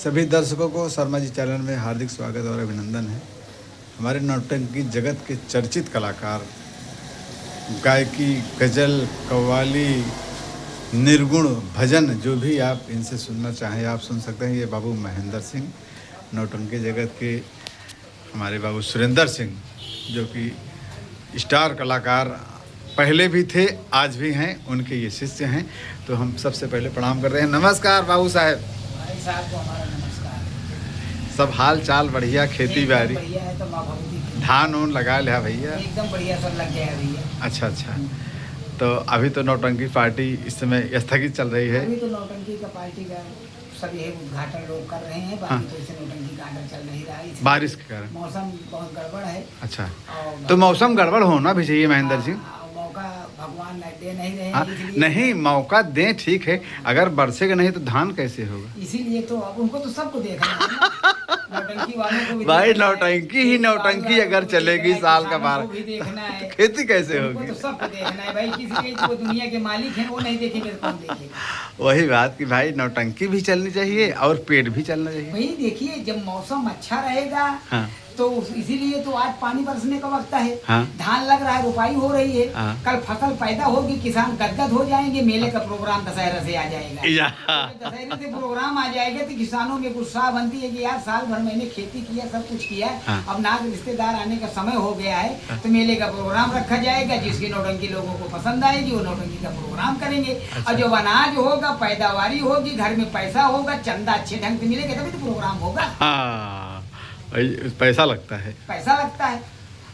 सभी दर्शकों को शर्मा जी चैनल में हार्दिक स्वागत और अभिनंदन है। हमारे नौटंकी जगत के चर्चित कलाकार, गायकी, गज़ल, कव्वाली, निर्गुण, भजन, जो भी आप इनसे सुनना चाहें आप सुन सकते हैं। ये बाबू महेंद्र सिंह, नौटंकी जगत के हमारे बाबू सुरेंद्र सिंह, जो कि स्टार कलाकार पहले भी थे, आज भी हैं, उनके ये शिष्य हैं। तो हम सबसे पहले प्रणाम कर रहे हैं। नमस्कार बाबू साहब। भाई साहब को हमारा नमस्कार। सब हाल चाल बढ़िया, खेती बाड़ी, बढ़िया है तो माँ भगवती की धान ऊन लगा लिया भैया? एकदम बढ़िया, सब लग गया है भैया। अच्छा अच्छा। तो अभी तो नौटंकी पार्टी इस समय स्थगित चल रही है। अभी तो नौटंकी का पार्टी का सब यही उद्घाटन लोग कर रहे हैं। बाकी तो इसे नौटंकी का आर्डर चल नहीं रहा है, बारिश के कारण मौसम बहुत गड़बड़ है। अच्छा, और तो मौसम गड़बड़ होना भी चाहिए महेंद्र सिंह। मौका भगवान दे नहीं रहे हाँ, हैं, इसलिए नहीं मौका दें, ठीक है, अगर बरसेगा नहीं तो धान कैसे होगा? इसीलिए तो अब उनको तो सबको देखना है ना। नौटंकी वालों को भी भाई देखना है, नौटंकी ही खेती नौटंकी वालों अगर को भी चलेगी देखना है, साल का किसानों बार को भी देखना है, खेती कैसे उनको होगी? तो सबको देखना है भाई। किसी के जो दुनिया के मालिक हैं वो नहीं देखेंगे तो कौन देखेगा? वही बात कि भाई नौटंकी भी चलनी चाहिए और पेट भी चलना चाहिए। वही देखिए, जब मौसम अच्छा रहेगा हाँ तो इसीलिए तो आज पानी बरसने का वक्त है। हाँ धान लग रहा है, रुपाई हो रही है। हाँ। कल फसल पैदा होगी, किसान गदगद हो जाएंगे। मेले का प्रोग्राम दशहरा से आ जाएगा। या। दशहरे से प्रोग्राम आ जाएगा तो किसानों में उत्साह बनती है कि यार साल भर मैंने खेती किया, सब कुछ किया, हाँ। अब नाग रिश्तेदार आने का समय हो गया है, तो मेले का प्रोग्राम रखा जाएगा। जिसकी नौटंकी लोगों को पसंद आएगी वो नौटंकी का प्रोग्राम करेंगे। और जो अनाज होगा, पैदावारी होगी, घर में पैसा होगा, चंदा अच्छे ढंग से मिलेगा, तभी तो प्रोग्राम होगा। हाँ, भाई पैसा लगता है। पैसा लगता है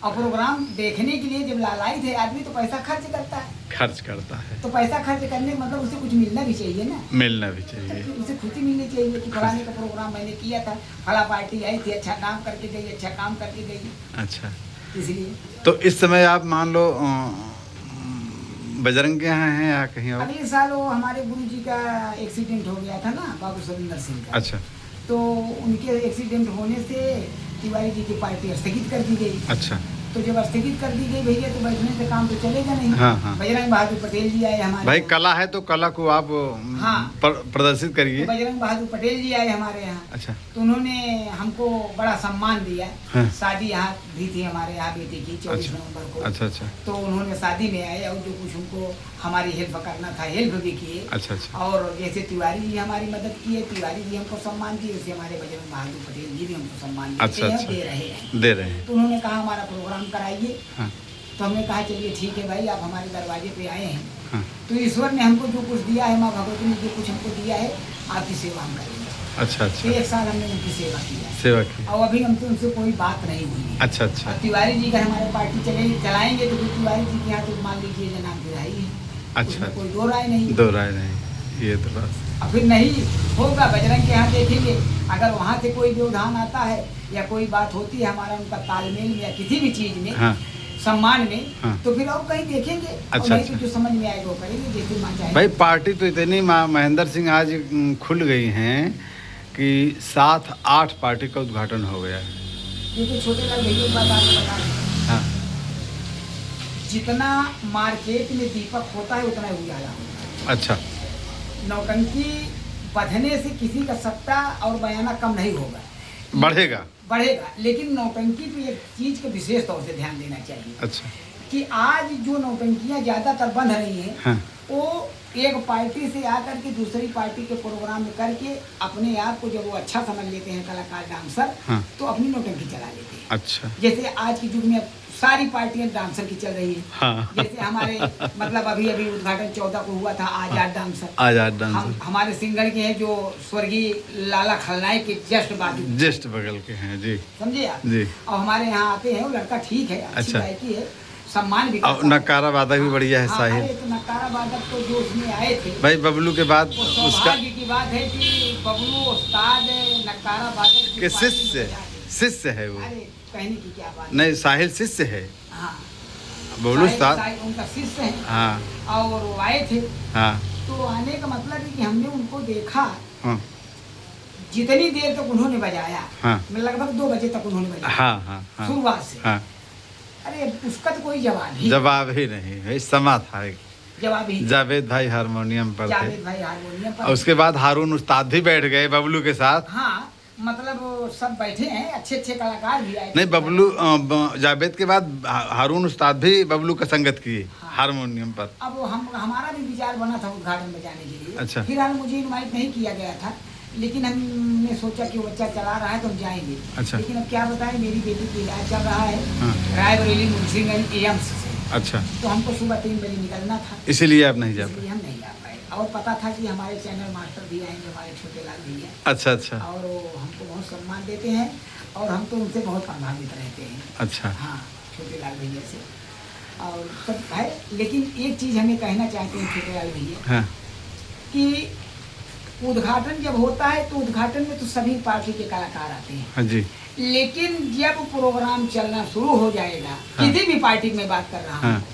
और प्रोग्राम देखने के लिए जब लालायित है आदमी तो पैसा खर्च करता है। खर्च करता है तो पैसा खर्च करने का मतलब उसे कुछ मिलना भी चाहिए ना। मिलना भी चाहिए। तो उसे खुशी मिलनी चाहिए कि फलाने का प्रोग्राम मैंने किया था, फला पार्टी आई थी, अच्छा काम करके गई, अच्छा काम करके गई। अच्छा, इसलिए तो इस समय आप मान लो बजरंग के यहाँ हैं या कहीं और? अगले साल वो हमारे गुरुजी का एक्सीडेंट हो गया था ना, बाबू सुरेंद्र सिंह का। अच्छा तो उनके एक्सीडेंट होने से तिवारी जी की पार्टी स्थगित कर दी गई। अच्छा। तो जब स्थगित कर दी गई भैया तो बैठने से काम तो चलेगा नहीं। हाँ, हाँ। बजरंग बहादुर पटेल जी आए हमारे भाई यहाँ। कला है तो कला को आप हाँ। प्रदर्शित करिए। तो बजरंग बहादुर पटेल जी आए हमारे यहाँ। अच्छा। तो उन्होंने हमको बड़ा सम्मान दिया। हाँ। शादी यहाँ भी थी हमारे यहाँ बेटे की 24 अच्छा। नवंबर को। अच्छा अच्छा तो उन्होंने शादी में आए और जो कुछ उनको हमारी हेल्प करना था हेल्प भी किए। अच्छा अच्छा। और जैसे तिवारी जी हमारी मदद किए, तिवारी जी हमको सम्मान दिए, उसे हमारे बजरंग बहादुर पटेल जी भी हमको सम्मान देते अच्छा हैं, अच्छा। दे रहे हैं। दे रहे हैं। तो उन्होंने कहा हमारा प्रोग्राम कराइए। हाँ तो हमने कहा चलिए ठीक है भाई, आप हमारे दरवाजे पे आए हैं हाँ। तो ईश्वर ने हमको जो कुछ दिया है, माँ भगवती ने जो कुछ हमको दिया है, आपकी सेवा हम करेंगे। अच्छा तो अच्छा। 1 साल हमने उनकी सेवा किया सेवा की। और अभी हमसे उनसे कोई बात नहीं हुई है। अच्छा अच्छा। और तिवारी जी का हमारे पार्टी चलाएंगे तो फिर तिवारी जी के यहाँ तो मान लीजिए जनाब गिराई है। अच्छा। उसमें कोई दो राय नहीं। दो राय नहीं, ये तो बात। और फिर नहीं होगा, बजरंग के यहाँ देखेंगे, अगर वहाँ से कोई व्यवधान आता है या कोई बात होती है हमारा उनका तालमेल में या किसी भी चीज में, हाँ सम्मान में, हाँ। तो फिर और कहीं देखेंगे। अच्छा, और नहीं अच्छा। तो जो समझ में आएगा वो करेंगे, जैसे माँ चाहे। भाई पार्टी तो इतनी महेंद्र सिंह आज खुल गई हैं कि 7-8 पार्टी का उद्घाटन हो गया है। देखिए छोटे लाल भैया की बात आपको बता दें, हाँ जितना मार्केट में दीपक होता है उतना ही उजाला होता अच्छा। है। नौटंकी बधने से किसी का सत्ता और बयाना कम नहीं होगा, बढ़ेगा। बढ़ेगा। लेकिन नौटंकी पे एक चीज का विशेष तौर से ध्यान देना चाहिए अच्छा। कि आज जो नौटंकियां ज्यादातर बंध रही हैं, हाँ वो एक पार्टी से आकर के दूसरी पार्टी के प्रोग्राम में करके अपने आप को जब वो अच्छा समझ लेते हैं कलाकार डांसर, हाँ। तो अपनी नौटंकी चला लेते हैं। अच्छा। जैसे आज के युग में सारी पार्टियां डांसर की चल रही है। हाँ। जैसे हमारे मतलब अभी अभी उद्घाटन 14 को हुआ था आजाद डांसर। आजाद डांसर हमारे सिंगर के हैं जो स्वर्गीय लाला खलनायक के जस्ट बाजू, जस्ट बगल के हैं जी। समझे आप? जी। और हमारे यहाँ आते हैं, वो लड़का ठीक है, अच्छी अच्छा। गायकी है, सम्मान भी और करता है। नकारा वादक भी बढ़िया है हाँ, साहिल। अरे तो नकारा वादक तो जो उसमें आए थे, भाई बबलू के बाद वो उसका सौभाग्य की बात है कि बबलू उस्ताद नकारा वादक की के पार्टी में शिष्य बजा रहे। शिष्य है वो। अरे कहने की क्या बात है। नहीं साहिल शिष्य है, हाँ, बबलू उस्ताद। साहिल उनका शिष्य है। हाँ और वो आए थे, हाँ तो आने का मतलब है कि हमने उनको देखा, हाँ जितनी देर तक उन्होंने बजाया, हाँ लगभग 2 बजे तक उन्होंने बजाया हाँ हाँ हाँ शुरुआत से। हाँ। अरे उसका तो कोई जवाब ही जवाब ही नहीं है, समा था। जवाब ही जावेद भाई हारमोनियम पर थे। जावेद भाई हारमोनियम और पर। उसके बाद हारून उस्ताद भी बैठ गए बबलू के साथ। हाँ मतलब वो सब बैठे हैं, अच्छे अच्छे कलाकार भी आए। नहीं, बबलू जावेद के बाद हारून उस्ताद भी बबलू का संगत किए हाँ। हारमोनियम पर। अब हमारा भी विचार बना था उद्घाटन में जाने के लिए। अच्छा। फिलहाल मुझे इनवाइट नहीं किया गया था, लेकिन हमने सोचा कि वो बच्चा चला रहा है तो हम जाएंगे। अच्छा। लेकिन अब क्या बताएं, मेरी बेटी की इलाज चल रहा है हाँ। रायबरेली मुंशीगंज एम्स से। अच्छा, तो हमको सुबह 3 बजे निकलना था, इसीलिए आप नहीं जा पाए। इसलिए हम नहीं जा पाए। और पता था कि हमारे चैनल मास्टर भी आएंगे, हमारे छोटे लाल भैया, अच्छा अच्छा और वो हमको बहुत सम्मान देते हैं और हम तो उनसे बहुत प्रभावित रहते हैं। अच्छा। हाँ, छोटे लाल भैया से और सब है। लेकिन एक चीज़ हमें कहना चाहते हैं छोटे लाल भैया हाँ कि उद्घाटन जब होता है तो उद्घाटन में तो सभी पार्टी के कलाकार आते हैं, हाँ जी, लेकिन जब प्रोग्राम चलना शुरू हो जाएगा, हाँ। किसी भी पार्टी में बात कर रहा हूँ, हाँ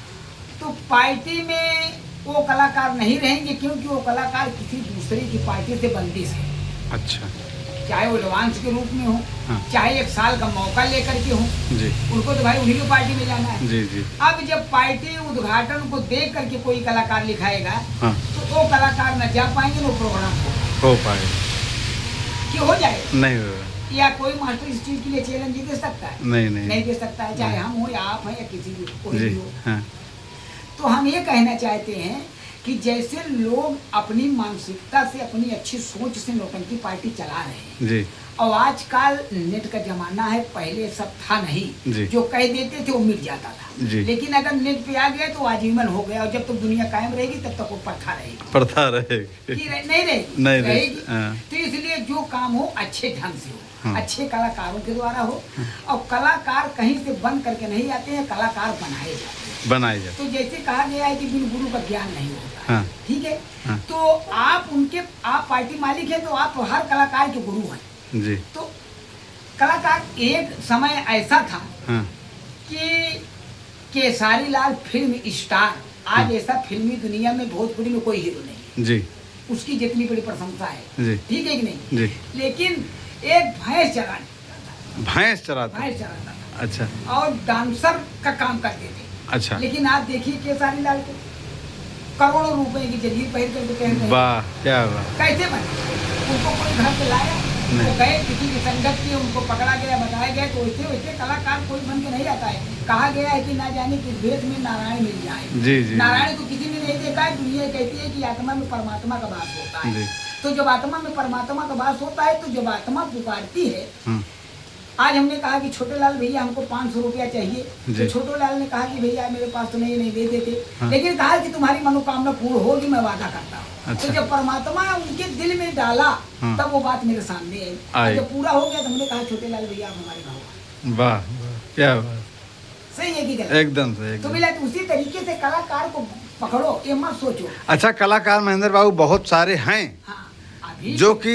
तो पार्टी में वो कलाकार नहीं रहेंगे, क्योंकि वो कलाकार किसी दूसरे की पार्टी से बंदिश है। अच्छा चाहे वो एडवांस के रूप में हो, हाँ। चाहे 1 साल का मौका लेकर के हो, जी उनको तो भाई उन्हीं की पार्टी में जाना है। जी जी। अब जब पार्टी उद्घाटन को देख करके कोई कलाकार लिखाएगा, हाँ, तो वो कलाकार न जा पाएंगे, वो प्रोग्राम हो पाए कि हो जाएगा। नहीं होगा। या कोई मास्टर इस चीज के लिए चैलेंज दे सकता है? नहीं नहीं नहीं दे सकता है, चाहे हम हो या आप हैं या किसी भी कोई जी। भी हो। हाँ तो हम ये कहना चाहते हैं कि जैसे लोग अपनी मानसिकता से, अपनी अच्छी सोच से नौटंकी पार्टी चला रहे हैं, जी और आजकल नेट का जमाना है, पहले सब था नहीं, जी। जो कह देते थे वो मिट जाता था। जी। लेकिन अगर नेट पे आ गया तो आजीवन हो गया, और जब तक दुनिया कायम रहेगी तब तक वो प्रथा रहेगी। प्रथा रहेगी। कि नहीं रहेगी? नहीं रहेगी। हाँ। तो इसलिए जो काम हो अच्छे ढंग से हो, हाँ। अच्छे कलाकारों के द्वारा हो, और कलाकार कहीं से बन करके नहीं आते हैं, कलाकार बनाए जाते हैं। बनाए जाए। तो जैसे कहा गया है कि बिन गुरु का ज्ञान नहीं होता, हाँ। ठीक है। हाँ। तो आप पार्टी मालिक हैं, तो आप हर कलाकार के गुरु हैं। जी तो कलाकार, एक समय ऐसा था हाँ कि केसारी लाल फिल्म स्टार, आज ऐसा फिल्मी दुनिया में भोजपुरी में कोई हीरो नहीं, जी उसकी जितनी बड़ी प्रशंसा है, जी ठीक है कि नहीं? जी। लेकिन एक भैंस चलाने, भैंस चराता। भैंस चलाता था अच्छा और डांसर का काम करते थे। अच्छा। लेकिन आप देखिए केसारी लाल को करोड़ों रुपए की जलील पहन करके पहन रहे हैं। वाह क्या बात। कैसे बने? उनको कोई घर पे लाया, नहीं। वो गए किसी की संगत की, उनको पकड़ा गया, बताया गया, तो वैसे वैसे कलाकार कोई बन के नहीं आता है। कहा गया है कि ना जाने किस भेष में नारायण मिल जाए। जी जी नारायण को किसी ने नहीं देखा है। दुनिया कहती है कि आत्मा में परमात्मा का वास होता जी। है। तो जब आत्मा में परमात्मा का वास होता है, तो जब आत्मा पुकारती है, हाँ आज हमने कहा कि छोटे लाल भैया हमको 500 रुपया चाहिए, जी। तो छोटे लाल ने कहा कि भैया मेरे पास तो नहीं दे देते, हाँ। लेकिन कहा कि तुम्हारी मनोकामना पूर्ण होगी, मैं वादा करता हूँ। अच्छा। तो जब परमात्मा उनके दिल में डाला, हाँ। तब वो बात मेरे सामने आई। आई। और जब पूरा हो गया तो हमने कहा छोटे लाल भैया आप हमारे भाव। वाह वाह, क्या बात। सही है कि गलत? एकदम से तो एकदम। मिला तो उसी तरीके से कलाकार को पकड़ो, ये मत सोचो। अच्छा, कलाकार महेंद्र बाबू बहुत सारे हैं हाँ, अभी जो कि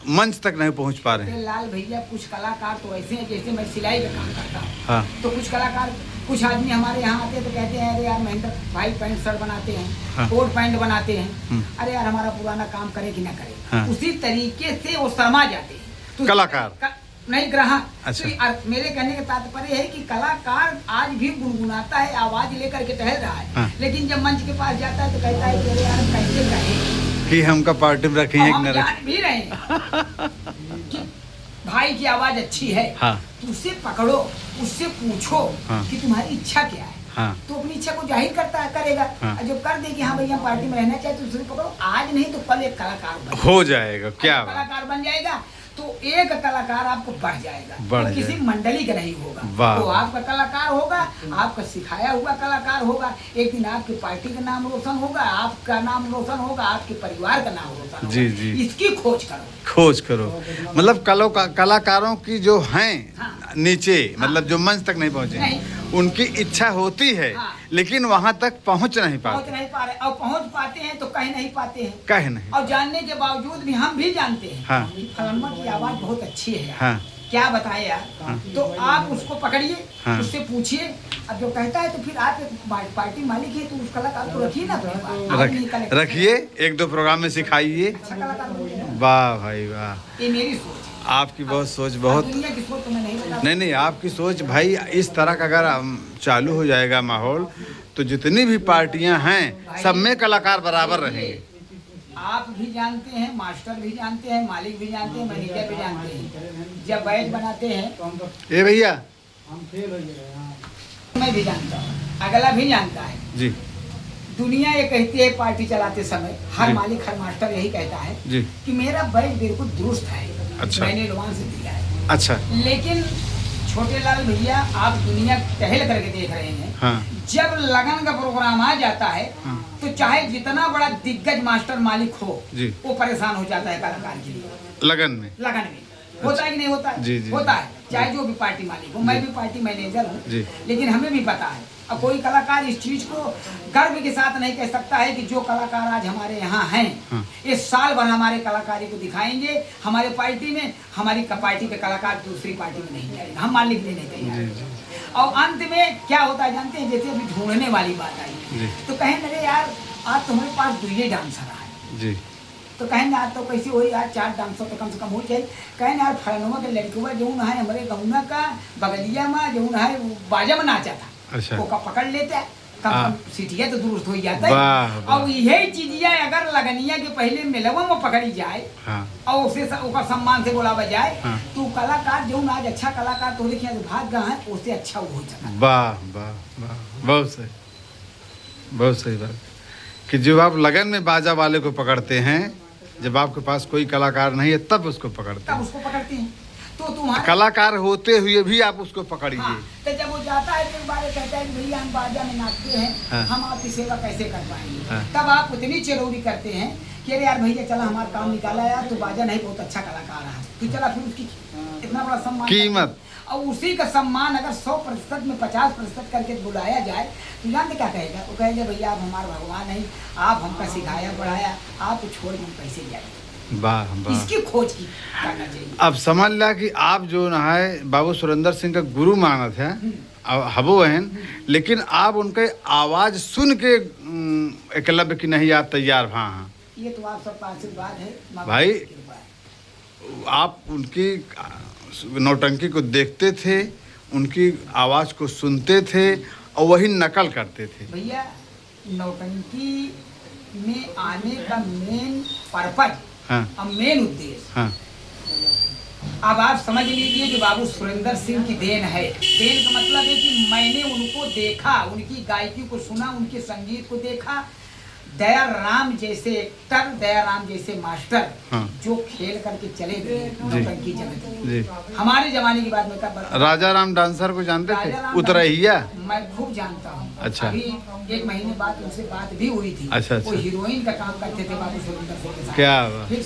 मंच तक नहीं पहुंच पा रहे हैं। छोटे लाल भैया, कुछ कलाकार तो ऐसे हैं, जैसे मैं सिलाई का काम करता हूँ, हाँ तो कुछ कलाकार, कुछ आदमी हमारे यहाँ आते हैं तो कहते हैं अरे यार महेंद्र भाई पैंट शर्ट बनाते हैं, हाँ। कोट पैंट बनाते हैं, अरे यार हमारा पुराना काम करे कि ना करे। हाँ। उसी तरीके से वो शर्मा जाते हैं। तो कलाकार? नहीं, ग्राहक। अच्छा। तो मेरे कहने का तात्पर्य है कि कलाकार आज भी गुनगुनाता है, आवाज लेकर के टहल रहा है, हाँ। लेकिन जब मंच के पास जाता है तो कहता है कि अरे यार कैसे कहे कि हमका पार्टी में रखें और एक हम न जान भी रहे हैं कि भाई की आवाज अच्छी है, हाँ तो उससे पकड़ो, उससे पूछो हाँ। कि तुम्हारी इच्छा क्या है। हाँ तो अपनी इच्छा को जाहिर करेगा। हाँ। और जब कर दे कि हाँ भैया पार्टी में रहना चाहिए, तो उससे पकड़ो, आज नहीं तो कल एक कलाकार बन हो जाएगा। क्या अगर बात। कलाकार बन जाएगा तो एक कलाकार आपको बढ़ जाएगा, बढ़ तो किसी जाएगा। मंडली का नहीं होगा, वाह। तो आपका कलाकार होगा, आपका सिखाया हुआ कलाकार होगा। एक दिन आपकी पार्टी का नाम रोशन होगा, आपका नाम रोशन होगा, आपके परिवार का नाम रोशन होगा। जी, जी। इसकी खोज करो। खोज करो, मतलब कलाकारों की जो हैं हाँ। नीचे, मतलब जो मंच तक नहीं पहुंचे, नहीं। उनकी इच्छा होती है, हाँ। लेकिन वहां तक पहुंच नहीं पहुंच पाते। नहीं पा रहे, और पहुंच पाते हैं तो कह नहीं पाते हैं, कह नहीं। और जानने के बावजूद भी हम भी जानते हैं हाँ। फलाना की आवाज बहुत अच्छी है यार, हाँ क्या बताए यार। तो आप उसको पकड़िए, हाँ। उससे पूछिए। अब जो कहता है तो फिर आप एक पार्टी मालिक है, तो उस कलाकार को रखिए ना अपने पास। आप नहीं कलेक्ट- रखिए, 1-2 प्रोग्राम में सिखाइए। अच्छा कलाकार बन जाए। वाह भाई वाह। ये मेरी सोच है। आपकी बहुत सोच बहुत दुनिया की सोच तो मैं नहीं बता नहीं आपकी सोच भाई इस तरह का अगर चालू हो जाएगा माहौल तो जितनी भी पार्टियां हैं सब में कलाकार बराबर रहेंगे। आप भी जानते हैं, मास्टर भी जानते हैं, मालिक भी जानते हैं, मैनेजर भी जानते हैं। जब बैच बनाते हैं ए भैया मैं भी जानता हूँ, अगला भी जानता है जी दुनिया ये कहती है पार्टी चलाते समय हर जी। मालिक हर मास्टर यही कहता है जी कि मेरा बैच बिल्कुल दुरुस्त है, अच्छा। मैंने एडवांस दिया है। अच्छा लेकिन छोटे लाल भैया आप दुनिया टहल करके देख रहे हैं, हाँ जब लगन का प्रोग्राम आ जाता है हाँ तो चाहे जितना बड़ा दिग्गज मास्टर मालिक हो जी वो परेशान हो जाता है कलाकार के लिए। लगन में लगन में होता है कि नहीं होता है? जी, जी, होता है, चाहे जो भी पार्टी मालिक हो। मैं भी पार्टी मैनेजर जी। हूँ, लेकिन हमें भी पता है। अब कोई कलाकार इस चीज को गर्व के साथ नहीं कह सकता है कि जो कलाकार आज हमारे यहाँ हैं हाँ। इस साल भर हमारे कलाकारी को दिखाएंगे हमारे पार्टी में, हमारी पार्टी के कलाकार दूसरी पार्टी में नहीं जाएगा, हम मान लिखने नहीं जी तैयार। जी और अंत में क्या होता है जानते हैं, जैसे अभी ढूंढने वाली बात आई जी तो कहें लगे यार आज तो हमारे पास 2 डांसर आए, जी तो कहें आज तो कैसे हो यार 4 डांसर तो कम से कम हो जाए। कहें यार फलनुमा के लड़कुआ जो है हमारे गहुना का बगलिया में जो है बाजा में नाचा था, अच्छा। वो का पकड़ लेते हैं कम हाँ। कम सीटिया तो दुरुस्त हो जाता वाह, है। वाह। और यही चीजिया अगर लगनिया के पहले मिलवा में पकड़ी जाए हाँ और उसे ओकर सम्मान से बोलावा जाए हाँ। तो कलाकार जो आज अच्छा कलाकार तो देखिए भाग गए हैं उससे अच्छा वो हो सका। वाह वाह वाह बहुत सही बात कि जब आप लगन में बाजा वाले को पकड़ते हैं, जब आपके पास कोई कलाकार नहीं है तब उसको पकड़ते तब हैं। उसको पकड़ते हैं तो तुम्हारा कलाकार होते हुए भी आप उसको पकड़िए। हाँ, तो जब वो जाता है तो एक बार कहता है कि भैया हम बाजा में नाचते हैं, हाँ। हम आपकी सेवा कैसे कर पाएंगे। हाँ। तब आप उतनी चिरौरी करते हैं कि अरे यार भैया चला हमारा काम निकाला यार तो बाजा नहीं बहुत अच्छा कलाकार है, तो चला फिर उसकी इतना बड़ा सम्मान कीमत। और उसी का सम्मान अगर 100% में 50% करके बुलाया जाए तो जानते क्या कहेगा, वो कहेगा भैया आप हमारे भगवान हैं, आप हमका सिखाया पढ़ाया, आप छोड़ हम कैसे जाए। वाह वाह। इसकी खोज की करना चाहिए। अब समझ ला कि आप जो है बाबू सुरेंद्र सिंह का गुरु मानत है हबो हैं, लेकिन आप उनके आवाज सुन के एकलव्य की नहीं आप तैयार हाँ ये तो आप सबका आशीर्वाद है माँ भाई। बाप की कृपा है। आप उनकी नौटंकी को देखते थे, उनकी आवाज़ को सुनते थे और वही नकल करते थे। भैया नौटंकी में आने का मेन पर्पज हाँ और मेन उद्देश्य हाँ अब आप समझ लीजिए कि बाबू सुरेंद्र सिंह की देन है। देन का मतलब है कि मैंने उनको देखा, उनकी गायकी को सुना, उनके संगीत को देखा। दया राम जैसे एक्टर, दया राम जैसे मास्टर हाँ। जो खेल करके चले गए नौटंकी जगत में। जी। हमारे जमाने की बात में कब राजा राम डांसर को जानते थे? राजा राम उतरैया। मैं खूब जानता हूँ। अच्छा। अभी 1 महीने बाद उनसे बात भी हुई थी। अच्छा, वो अच्छा। हीरोइन का काम करते थे बाबू सुरेंद्र सिंह के साथ। क्या बात। फिर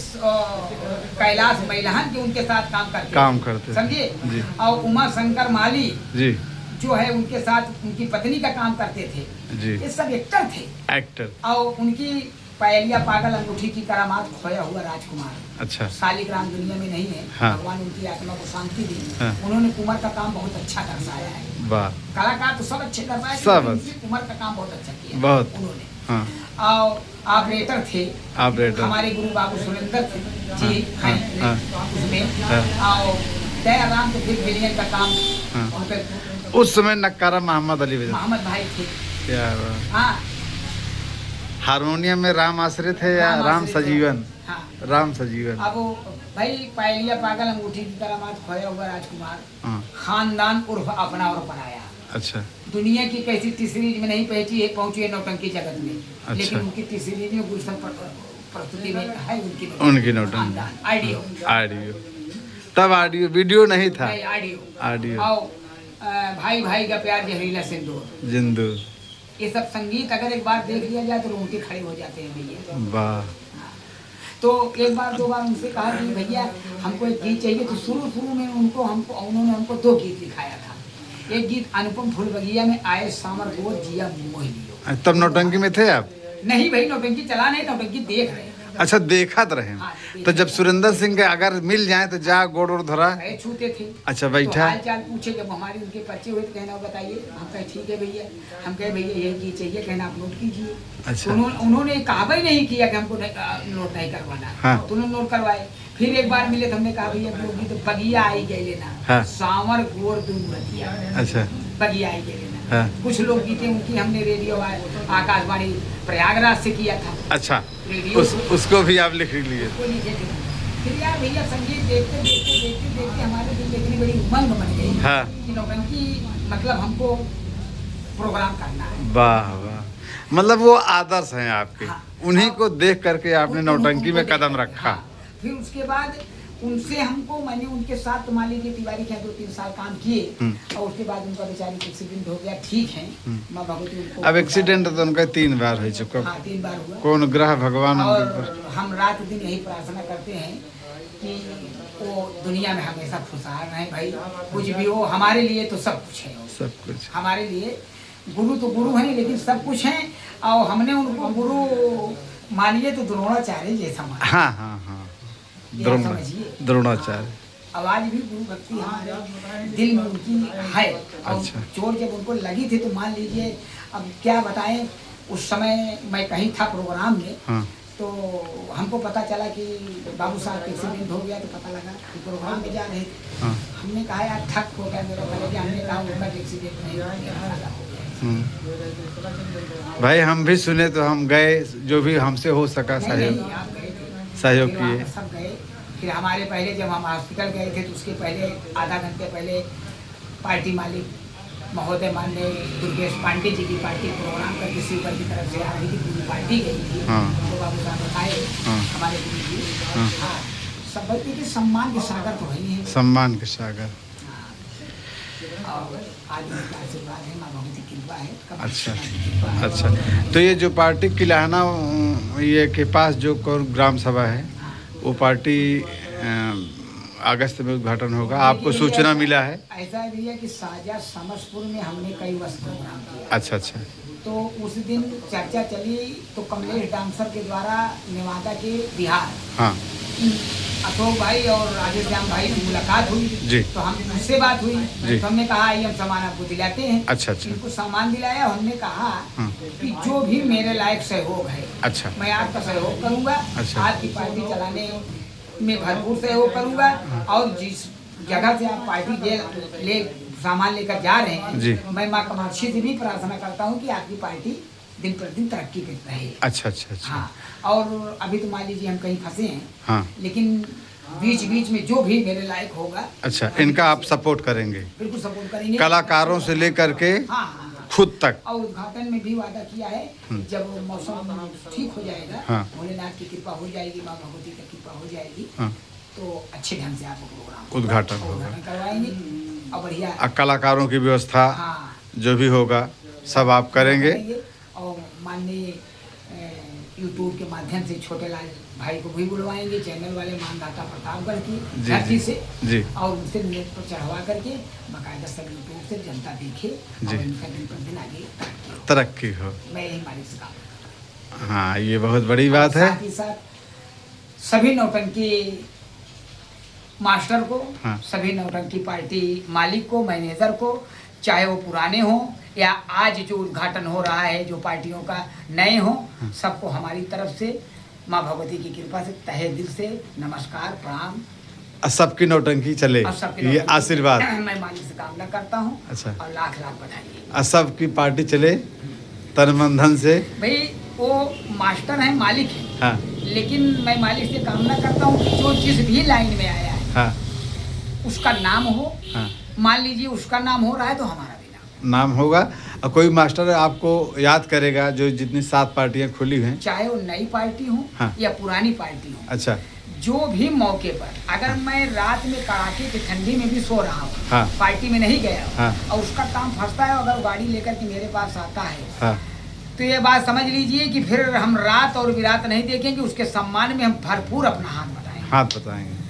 कैलाश मैलहन के उनके साथ काम करते थे। समझिए। जी। और उमा शंकर माली जी जो है उनके साथ उनकी पत्नी का काम करते थे। जी। ये सब एक्टर थे। एक्टर। और उनकी पायलिया पागल अंगूठी की करामात खोया हुआ राजकुमार, अच्छा। शालिग्राम दुनिया में नहीं है। हाँ। भगवान उनकी आत्मा को शांति दी। हाँ। उन्होंने कुमार का काम बहुत अच्छा दर्शाया है। वाह। कलाकार तो सब अच्छे कर पाए, सब लेकिन कुमार का काम बहुत अच्छा किया बहुत। उन्होंने। हाँ और ऑपरेटर थे ऑपरेटर। हमारे गुरु बाबू सुरेंद्र जी हाँ, हैं हाँ। उसमें। हाँ। और दया राम तो फिर विलियन का काम हाँ। उनके उस समय नक्कारा मोहम्मद अली बजा। मोहम्मद भाई थे। क्या बात। हाँ हारमोनियम में राम आश्रित है या राम आश्रित थे। सजीवन? हाँ। राम सजीवन। अब वो भाई पायलिया पागल अंगूठी की करामात खोया हुआ राजकुमार हाँ खानदान उर्फ अपना और बनाया। अच्छा। दुनिया की कैसी टी सीरीज में नहीं पहुंची है नौटंकी जगत में। अच्छा। लेकिन उनकी टी सीरीज में गुलशन प्रस्तुति में है उनकी नौटंकी। खानदान ऑडियो ऑडियो तब ऑडियो वीडियो नहीं था। नहीं ऑडियो ऑडियो। और भाई भाई का प्यार जहरीला सिंदूर, जिंदू। ये सब संगीत अगर एक बार देख लिया जाए तो रोंगटे खड़े हो जाते हैं भैया। वाह। तो एक बार 2 बार उनसे कहा कि भैया हमको एक गीत चाहिए, तो शुरू में उन्होंने हमको 2 गीत लिखाया था। एक गीत अनुपम फूलबगिया में आए सामर को जिया मोह लियो। तब नौटंकी में थे आप? नहीं भाई नौटंकी चला नहीं, नौटंकी देख रहे हैं। अच्छा देखत रहे। हाँ, तो जब सुरेंद्र सिंह के अगर मिल जाए तो जा गोड़ और धरा। गए छूते थे। अच्छा तो बैठा। हाल चाल पूछे, जब हमारे उनके परिचय हुए तो कहना बताइए, हम कहे ठीक है भैया, हम कहे भैया यही गीत चाहिए, कहना आप नोट कीजिए। अच्छा। तो उन्होंने कहा ही नहीं किया कि हमको नोट नहीं करवाना। हाँ। तो उन्होंने नोट करवाए। फिर एक बार मिले तो हमने कहा भैया लोगी तो बगिया आई गए लेना, हाँ। सांवर गोर दूर बगिया, अच्छा। बगिया आई गए लेना। हाँ। कुछ लोग गीते उनकी हमने रेडियो आकाशवाणी प्रयागराज से किया था। अच्छा, रेडियो उसको भी आप लिख लिए? उसको लिखे थे। फिर यार भैया संगीत देखते देखते देखते देखते हमारे दिल में इतनी बड़ी उमंग बन गई हाँ। कि नौटंकी मतलब हमको प्रोग्राम करना है। वाह वाह, मतलब वो आदर्श हैं आपके। हाँ। उन्हीं को देख करके आपने नौटंकी में उनको कदम देखा। रखा। हाँ। फिर उसके बाद उनसे हमको, मैंने उनके साथ मान लीजिए तिवारी के 2-3 साल काम किए और उसके बाद उनका बेचारी एक्सीडेंट हो गया। ठीक है, माँ भगवती उनको अब एक्सीडेंट तो उनका 3 बार हो चुका। हाँ 3 बार हुआ। कौन ग्रह भगवान उनके और ऊपर? हम रात दिन यही प्रार्थना करते हैं कि वो दुनिया में हमेशा खुशहाल रहे भाई। कुछ भी हो हमारे लिए तो सब कुछ है वो। सब कुछ हमारे लिए गुरु तो गुरु हैं लेकिन सब कुछ हैं। और हमने उनको गुरु मानिए तो द्रोणाचार्य जैसा माना। हाँ हाँ हाँ, द्रोणाचार्य। आवाज भी गुरु भक्ति हमारे दिल में उनकी है। और अच्छा। चोट जब उनको लगी थी तो मान लीजिए अब क्या बताएं, उस समय मैं कहीं था प्रोग्राम में। हाँ। तो हमको पता चला कि बाबू साहब का एक्सीडेंट हो गया। तो पता लगा कि प्रोग्राम में जा रहे थे। हाँ। हमने कहा यार थक हो गया मेरा कलेजा। हमने कहा उनका एक्सीडेंट नहीं हो गया, हमारा हो गया। भाई हम भी सुने तो हम गए, जो भी हमसे हो सका नहीं, सहयोग नहीं, आप गए थे। सहयोग फिर वहाँ किए। पर सब गए। फिर हमारे पहले जब हम हॉस्पिटल गए थे तो उसके पहले आधा घंटे पहले पार्टी मालिक महोदय माननीय दुर्गेश पांडे जी की पार्टी प्रोग्राम करके शिवपुर की तरफ से आ रही थी। पूरी पार्टी गई थी। हाँ। तो बाबू साहब बताए हाँ। हमारे गुरु जी। हाँ। हाँ, सब व्यक्ति के सम्मान के सागर तो ही है। सम्मान के सागर। हाँ। और आज उनका आशीर्वाद है, माँ भगवती की कृपा है। कब अच्छा की कृपा है। अच्छा, तो ये जो पार्टी किलाना ये के पास जो ग्राम सभा है, वो पार्टी अगस्त में उद्घाटन होगा। आपको लेकिन सूचना ऐसा- मिला है? ऐसा है कि साजा समसपुर में हमने कई वर्ष प्रोग्राम किया। अच्छा अच्छा। तो उस दिन चर्चा चली तो कमलेश डांसर के द्वारा नेवादा के बिहार हाँ अशोक भाई और राजेश श्याम भाई की मुलाकात हुई जी। तो हम उससे बात हुई जी। तो हमने कहा ये हम सामान आपको दिलाते हैं। अच्छा अच्छा। इनको सामान दिलाया। हमने कहा हाँ। कि जो भी मेरे लायक सहयोग है अच्छा मैं आपका सहयोग करूंगा। अच्छा। आपकी पार्टी चलाने में भरपूर सहयोग करूंगा। और जिस जगह से आप पार्टी ले सामान लेकर जा रहे जी। हैं, मैं माँ कामाक्षी से भी प्रार्थना करता हूँ कि आपकी पार्टी दिन प्रतिदिन तरक्की करती रहे। अच्छा अच्छा अच्छा। हाँ। और अभी तो मान लीजिए हम कहीं फंसे हैं। हाँ। लेकिन बीच बीच में जो भी मेरे लायक होगा अच्छा, इनका आप सपोर्ट करेंगे? बिल्कुल सपोर्ट करेंगे। कलाकारों से लेकर के हाँ हाँ। खुद तक। और उद्घाटन में भी वादा किया है जब मौसम ठीक हो जाएगा, हाँ। भोलेनाथ की कृपा हो जाएगी, माँ भगवती की कृपा हो जाएगी, हाँ। तो अच्छे ढंग से आपको प्रोग्राम उद्घाटन होगा। उद्घाटन करवाएंगे और बढ़िया कलाकारों की व्यवस्था हाँ जो भी होगा सब आप करेंगे। और माननीय यूट्यूब के माध्यम से छोटे लाल भाई को भी बुलवाएंगे, चैनल वाले मानदाता प्रतापगढ़ की जी, धरती जी, से जी। और उनसे नेट पर चढ़वा करके बाकायदा सब यूट्यूब से जनता देखे जी। और इनका दिन प्रतिदिन आगे तरक्की हो। मैं यही मालिक से काम। हाँ, ये बहुत बड़ी बात है। साथ ही साथ सभी नौटंकी मास्टर को, हाँ। सभी नौटंकी पार्टी मालिक को, मैनेजर को, चाहे वो पुराने हों या आज जो उद्घाटन हो रहा है जो पार्टियों का नए हों, सबको हमारी तरफ से माँ भगवती की कृपा से तहे दिल से नमस्कार प्रणाम। सबकी नौटंकी चले, और सबके ये नौटंकी आशीर्वाद। मैं मालिक से कामना करता हूँ। अच्छा। और लाख लाख बधाई। सबकी पार्टी चले तन मन धन से। भाई वो मास्टर हैं, मालिक हैं, हाँ लेकिन मैं मालिक से कामना करता हूँ कि जो जिस भी लाइन में आया है हाँ उसका नाम हो। हाँ। मान लीजिए उसका नाम हो रहा है तो हमारा भी नाम होगा। और कोई मास्टर आपको याद करेगा जो जितनी 7 पार्टियां खुली हैं, चाहे वो नई पार्टी हो हाँ। या पुरानी पार्टी हो। अच्छा जो भी मौके पर अगर मैं रात में कड़ाके की ठंडी में भी सो रहा हूँ, हाँ। पार्टी में नहीं गया हूँ, हाँ। और उसका काम फंसता है, अगर गाड़ी लेकर के मेरे पास आता है हाँ तो ये बात समझ लीजिए कि फिर हम रात और विरात नहीं देखेंगे, उसके सम्मान में हम भरपूर अपना हाथ बताएंगे। हाथ बताएंगे।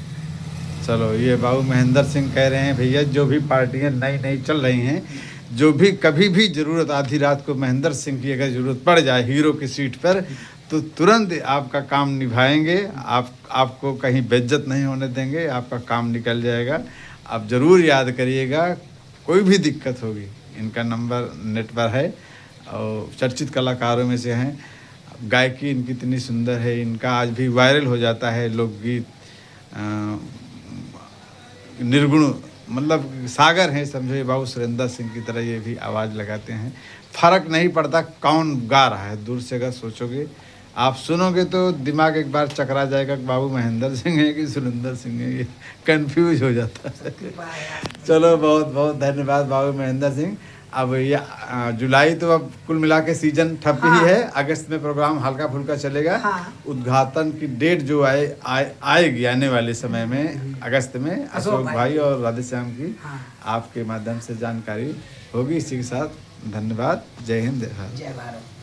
चलो, ये बाबू महेंद्र सिंह कह रहे हैं भैया जो भी पार्टियां नई नई चल रही हैं, जो भी कभी भी ज़रूरत आधी रात को महेंद्र सिंह की अगर ज़रूरत पड़ जाए हीरो की सीट पर, तो तुरंत आपका काम निभाएंगे। आपको कहीं बेइज्जत नहीं होने देंगे, आपका काम निकल जाएगा। आप ज़रूर याद करिएगा, कोई भी दिक्कत होगी इनका नंबर नेट पर है। और चर्चित कलाकारों में से हैं। गायकी इनकी इतनी सुंदर है, इनका आज भी वायरल हो जाता है लोकगीत निर्गुण मतलब सागर हैं, समझो ये बाबू सुरेंद्र सिंह की तरह ये भी आवाज़ लगाते हैं। फ़र्क नहीं पड़ता कौन गा रहा है, दूर से अगर सोचोगे आप सुनोगे तो दिमाग एक बार चकरा जाएगा कि बाबू महेंद्र सिंह है कि सुरेंद्र सिंह है, ये कंफ्यूज हो जाता है। चलो बहुत बहुत धन्यवाद बाबू महेंद्र सिंह। अब ये जुलाई तो अब कुल मिला के सीजन ठप ही है, अगस्त में प्रोग्राम हल्का फुल्का चलेगा। उद्घाटन की डेट जो आएगी आने वाले समय में अगस्त में अशोक भाई और राधेश्याम की आपके माध्यम से जानकारी होगी। इसी के साथ धन्यवाद। जय हिंद, जय भारत।